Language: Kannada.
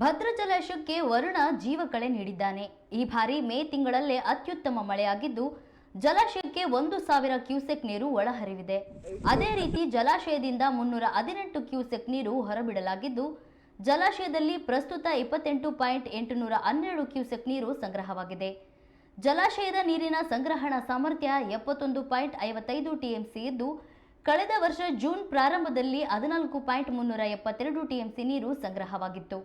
ಭದ್ರಾ ಜಲಾಶಯಕ್ಕೆ ವರುಣ ಜೀವಕಳೆ ನೀಡಿದ್ದಾನೆ. ಈ ಬಾರಿ ಮೇ ತಿಂಗಳಲ್ಲೇ ಅತ್ಯುತ್ತಮ ಮಳೆಯಾಗಿದ್ದು ಜಲಾಶಯಕ್ಕೆ 1,000 ಕ್ಯೂಸೆಕ್ ನೀರು ಒಳಹರಿವಿದೆ. ಅದೇ ರೀತಿ ಜಲಾಶಯದಿಂದ 318 ಕ್ಯೂಸೆಕ್ ನೀರು ಹೊರಬಿಡಲಾಗಿದ್ದು ಜಲಾಶಯದಲ್ಲಿ ಪ್ರಸ್ತುತ 28.812 ಕ್ಯೂಸೆಕ್ ನೀರು ಸಂಗ್ರಹವಾಗಿದೆ. ಜಲಾಶಯದ ನೀರಿನ ಸಂಗ್ರಹಣಾ ಸಾಮರ್ಥ್ಯ 71.55 ಟಿಎಂಸಿ ಇದ್ದು ಕಳೆದ ವರ್ಷ ಜೂನ್ ಪ್ರಾರಂಭದಲ್ಲಿ 14.372 ಟಿಎಂಸಿ ನೀರು ಸಂಗ್ರಹವಾಗಿತ್ತು.